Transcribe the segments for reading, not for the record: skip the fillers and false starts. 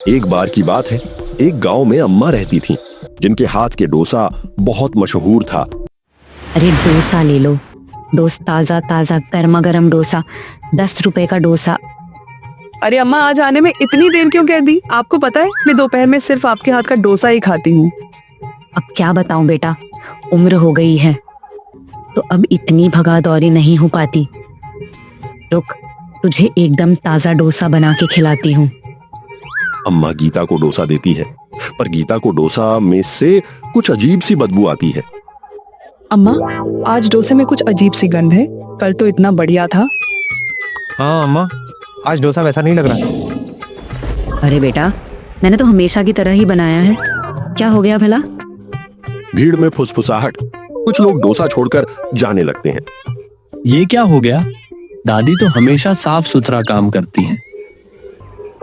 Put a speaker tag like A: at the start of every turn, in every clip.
A: एक बार की बात है, एक गांव में अम्मा रहती थीं, जिनके हाथ के डोसा बहुत मशहूर था।
B: अरे डोसा ले लो, ताजा ताजा गर्मा गर्म डोसा, 10 रुपए का डोसा।
C: अरे अम्मा, आज आने में इतनी देर क्यों कर दी? आपको पता है मैं दोपहर में सिर्फ आपके हाथ का डोसा ही खाती हूँ।
B: अब क्या बताऊं बेटा, उम्र हो गई है तो अब इतनी भगा दौड़ी नहीं हो पाती। रुक, तुझे एकदम ताजा डोसा बना के खिलाती हूँ।
A: अम्मा गीता को डोसा देती है, पर गीता को डोसा में से कुछ अजीब सी बदबू आती है।
C: अम्मा, आज डोसे में कुछ अजीब सी गंध है। कल तो इतना बढ़िया था।
D: हाँ अम्मा, आज डोसा वैसा नहीं लग रहा।
B: अरे बेटा, मैंने तो हमेशा की तरह ही बनाया है, क्या हो गया भला?
A: भीड़ में फुसफुसाहट, कुछ लोग डोसा छोड़कर जाने लगते हैं।
E: ये क्या हो गया? दादी तो हमेशा साफ सुथरा काम करती हैं।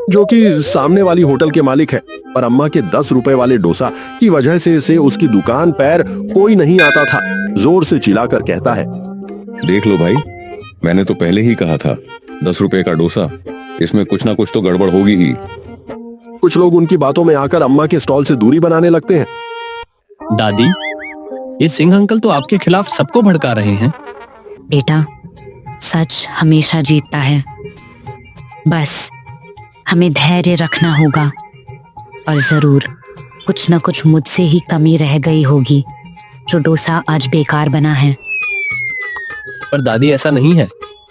A: जो कि सामने वाली होटल के मालिक है, पर अम्मा के 10 रुपए वाले डोसा की वजह से उसकी दुकान पर कोई नहीं आता था। जोर से चिल्लाकर कहता है,
F: देख लो भाई, मैंने तो पहले ही कहा था, 10 रुपए का डोसा, इसमें कुछ ना कुछ तो गड़बड़ होगी ही।
A: कुछ लोग उनकी बातों में आकर अम्मा के स्टॉल से दूरी बनाने लगते हैं।
E: दादी, ये सिंह अंकल तो आपके खिलाफ सबको भड़का रहे हैं।
B: बेटा, सच हमेशा जीतता है, बस हमें धैर्य रखना होगा। और जरूर कुछ न कुछ मुझसे ही कमी रह गई होगी जो डोसा आज बेकार बना है।
E: पर दादी, ऐसा नहीं है।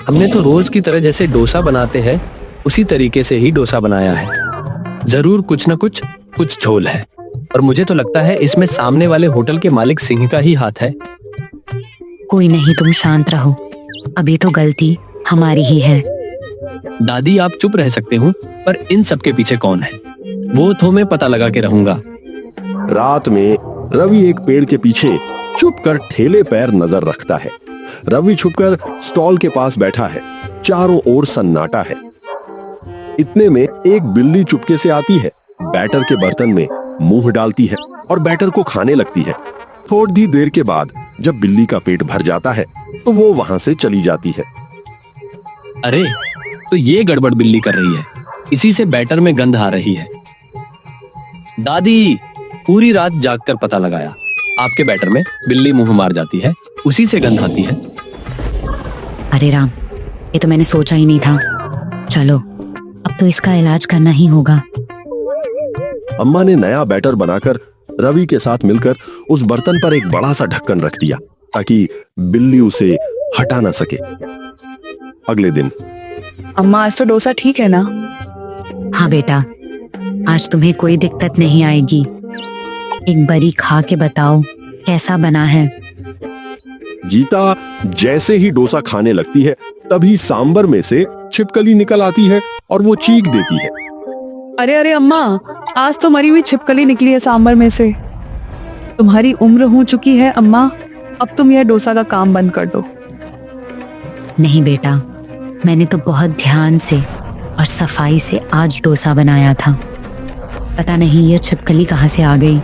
E: हमने तो रोज की तरह जैसे डोसा बनाते हैं उसी तरीके से ही डोसा बनाया है। जरूर कुछ न कुछ झोल है, और मुझे तो लगता है इसमें सामने वाले होटल के मालिक सिंह का ही हाथ है।
B: कोई नहीं, तुम शांत रहो, अभी तो गलती हमारी ही है।
E: दादी, आप चुप रह सकते हो, पर इन सब के पीछे कौन है वो तो मैं पता लगा के रहूंगा।
A: रात में रवि एक पेड़ के पीछे छुपकर ठेले पैर नजर रखता है। रवि छुपकर स्टॉल के पास बैठा है, चारों ओर सन्नाटा है। इतने में एक बिल्ली चुपके से आती है, बैटर के बर्तन में मुंह डालती है और बैटर को खाने लगती है। थोड़ी देर के बाद जब बिल्ली का पेट भर जाता है तो वो वहां से चली जाती है।
E: अरे, तो ये गड़बड़ बिल्ली कर रही है, इसी से बैटर में गंध आ रही है। दादी, पूरी रात जागकर पता लगाया, आपके बैटर में बिल्ली मुंह मार जाती है, उसी से गंध आती है।
B: अरे राम, ये तो मैंने सोचा ही नहीं था। चलो, अब तो इसका इलाज करना ही होगा।
A: अम्मा ने नया बैटर बनाकर रवि के साथ मिलकर उस बर्तन पर एक बड़ा सा ढक्कन रख दिया ताकि बिल्ली उसे हटा ना सके। अगले दिन,
C: अम्मा, आज तो डोसा ठीक है ना?
B: हाँ बेटा, आज तुम्हें कोई दिक्कत नहीं आएगी। एक बारी खा के बताओ कैसा बना है।
A: गीता जैसे ही डोसा खाने लगती है तभी सांबर में से छिपकली निकल आती है और वो चीख देती है।
C: अरे अरे अम्मा, आज तो मरी हुई छिपकली निकली है सांबर में से। तुम्हारी उम्र हो चुकी है अम्मा, अब तुम यह डोसा का काम बंद कर दो।
B: नहीं बेटा, मैंने तो बहुत ध्यान से और सफाई से आज डोसा बनाया था। पता नहीं ये छिपकली कहाँ से आ गई।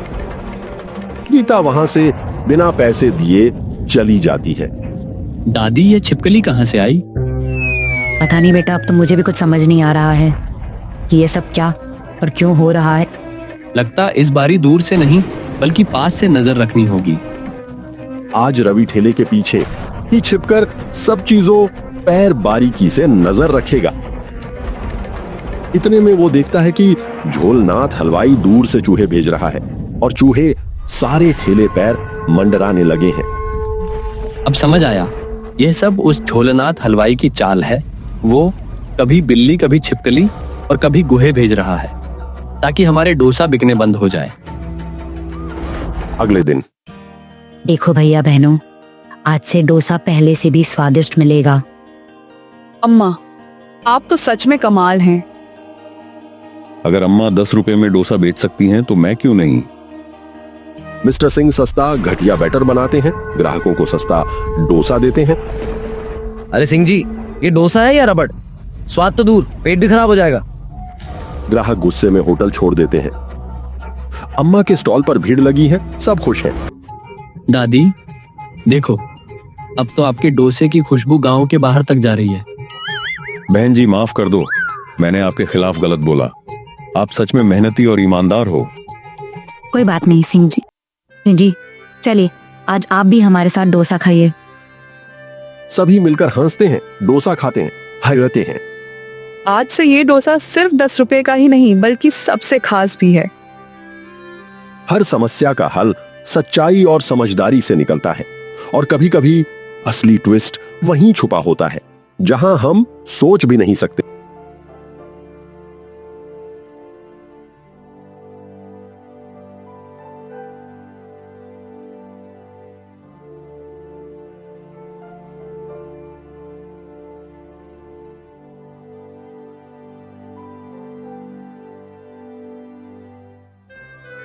A: गीता वहां से बिना पैसे दिए चली जाती है।
E: दादी, ये छिपकली कहाँ से आई?
B: पता नहीं बेटा, अब तो मुझे भी कुछ समझ नहीं आ रहा है कि ये सब क्या और क्यों हो रहा है।
E: लगता इस बारी दूर से नहीं बल्कि पास से नजर रखनी होगी।
A: आज रवि ठेले के पीछे ही छिपकर सब चीजों पैर बारीकी से नजर रखेगा। इतने में वो देखता है कि झोलनाथ हलवाई दूर से चूहे भेज रहा है और चूहे सारे ठेले पैर मंडराने लगे हैं।
E: अब समझ आया, यह सब उस झोलनाथ हलवाई की चाल है। वो कभी बिल्ली, कभी छिपकली और कभी गुहे भेज रहा है ताकि हमारे डोसा बिकने बंद हो जाए।
A: अगले दिन,
B: देखो भैया बहनों, आज से डोसा पहले से भी स्वादिष्ट मिलेगा।
C: अम्मा, आप तो सच में कमाल हैं।
F: अगर अम्मा 10 रुपए में डोसा बेच सकती हैं तो मैं क्यों नहीं।
A: मिस्टर सिंह सस्ता घटिया बैटर बनाते हैं, ग्राहकों को सस्ता डोसा देते हैं।
D: अरे सिंह जी, ये डोसा है या रबड़? स्वाद तो दूर, पेट भी खराब हो जाएगा।
A: ग्राहक गुस्से में होटल छोड़ देते हैं। अम्मा के स्टॉल पर भीड़ लगी है, सब खुश हैं।
E: दादी, देखो, अब तो आपके डोसे की खुशबू गांव के बाहर तक जा रही है।
F: बहन जी, माफ कर दो, मैंने आपके खिलाफ गलत बोला। आप सच में मेहनती और ईमानदार हो।
B: कोई बात नहीं सिंह जी। सिंह जी चलिए आज आप भी हमारे साथ डोसा खाइए।
A: सभी मिलकर हंसते हैं, डोसा खाते हैं, हंसते हैं।
C: आज से ये डोसा सिर्फ 10 रुपए का ही नहीं बल्कि सबसे खास भी है।
A: हर समस्या का हल सच्चाई और समझदारी से निकलता है और कभी-कभी असली ट्विस्ट वहीं छुपा होता है जहां हम सोच भी नहीं सकते।